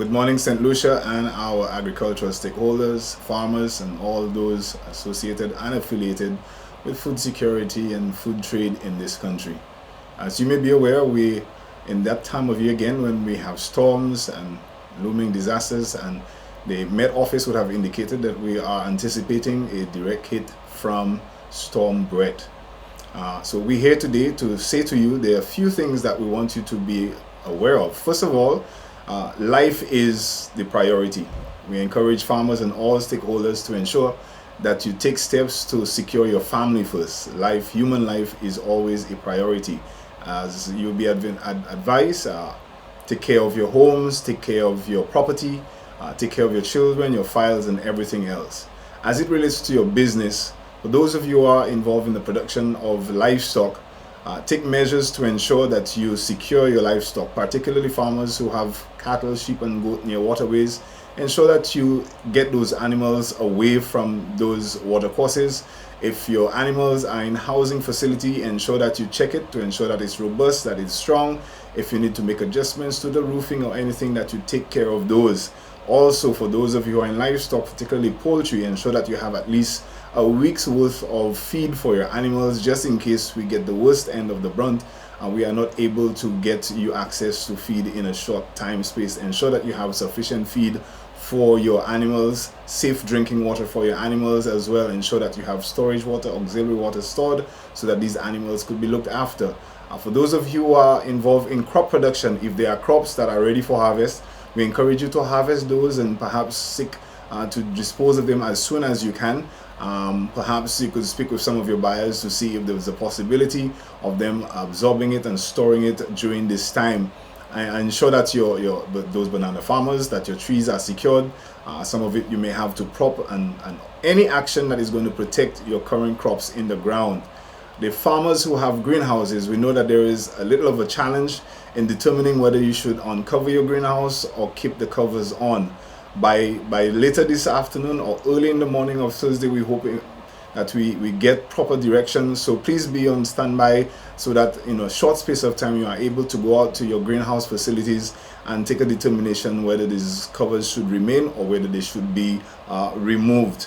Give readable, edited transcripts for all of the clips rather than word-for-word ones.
Good morning, Saint Lucia and our agricultural stakeholders, farmers, and all those associated and affiliated with food security and food trade in this country. As you may be aware, we in that time of year again when we have storms and looming disasters, and the Met Office would have indicated that we are anticipating a direct hit from Storm Brett. So we're here today to say to you there are a few things that we want you to be aware of. First of all, life is the priority. We encourage farmers and all stakeholders to ensure that you take steps to secure your family first. Human life is always a priority. As you'll be advised, take care of your homes, take care of your property, take care of your children, your files, and everything else. As it relates to your business, for those of you who are involved in the production of livestock, take measures to ensure that you secure your livestock, particularly farmers who have cattle, sheep, and goat near waterways. Ensure that you get those animals away from those watercourses. If your animals are in housing facility, ensure that you check it to ensure that it's robust, that it's strong. If you need to make adjustments to the roofing or anything, that you take care of those. Also, for those of you who are in livestock, particularly poultry, ensure that you have at least a week's worth of feed for your animals, just in case we get the worst end of the brunt and we are not able to get you access to feed in a short time space. Ensure that you have sufficient feed for your animals, safe drinking water for your animals as well. Ensure that you have storage water, auxiliary water stored so that these animals could be looked after. For those of you who are involved in crop production, if there are crops that are ready for harvest, we encourage you to harvest those and perhaps seek to dispose of them as soon as you can. Perhaps you could speak with some of your buyers to see if there was a possibility of them absorbing it and storing it during this time. And ensure that those banana farmers, that your trees are secured. Some of it you may have to prop, and any action that is going to protect your current crops in the ground. The farmers who have greenhouses, we know that there is a little of a challenge in determining whether you should uncover your greenhouse or keep the covers on. By later this afternoon or early in the morning of Thursday, we hope that we get proper direction. So please be on standby so that in a short space of time you are able to go out to your greenhouse facilities and take a determination whether these covers should remain or whether they should be removed.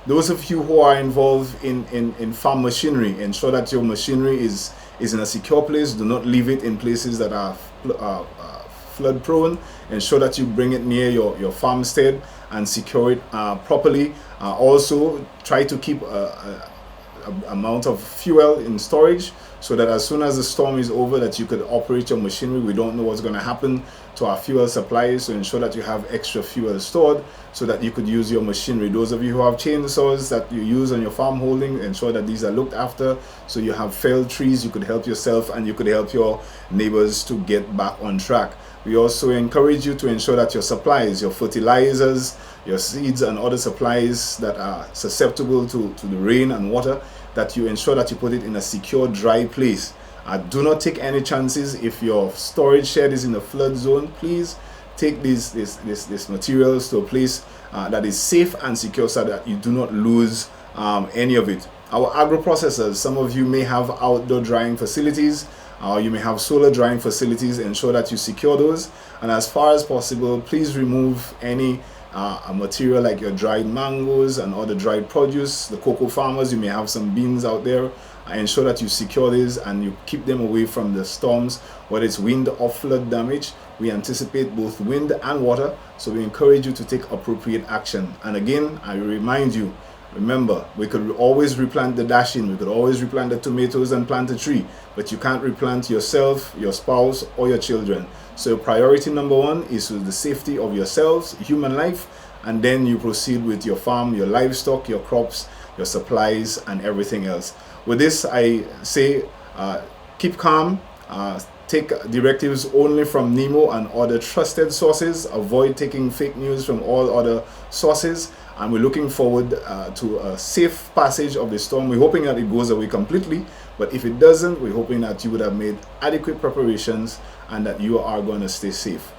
Those of you who are involved in farm machinery, ensure that your machinery is in a secure place. Do not leave it in places that are flood prone. Ensure that you bring it near your farmstead and secure it properly. Also try to keep a amount of fuel in storage so that as soon as the storm is over that you could operate your machinery. We don't know what's going to happen to our fuel supplies, so ensure that you have extra fuel stored so that you could use your machinery. Those of you who have chainsaws that you use on your farm holding, ensure that these are looked after so you have felled trees. You could help yourself and you could help your neighbors to get back on track. We also encourage you to ensure that your supplies, your fertilizers, your seeds, and other supplies that are susceptible to the rain and water, that you ensure that you put it in a secure, dry place. Do not take any chances. If your storage shed is in a flood zone, please take these materials to a place that is safe and secure so that you do not lose any of it. Our agro processors, some of you may have outdoor drying facilities. You may have solar drying facilities. Ensure that you secure those, and as far as possible, please remove any material like your dried mangoes and other dried produce. The cocoa farmers, you may have some beans out there. Ensure that you secure these and you keep them away from the storms, whether it's wind or flood damage. We anticipate both wind and water, so we encourage you to take appropriate action. And again, I remind you, remember, we could always replant the dashing, we could always replant the tomatoes and plant a tree, but you can't replant yourself, your spouse, or your children. So priority number one is the safety of yourselves, human life, and then you proceed with your farm, your livestock, your crops, your supplies, and everything else. With this, I say keep calm, take directives only from NEMO and other trusted sources, avoid taking fake news from all other sources, and we're looking forward to a safe passage of the storm. We're hoping that it goes away completely, but if it doesn't, we're hoping that you would have made adequate preparations and that you are going to stay safe.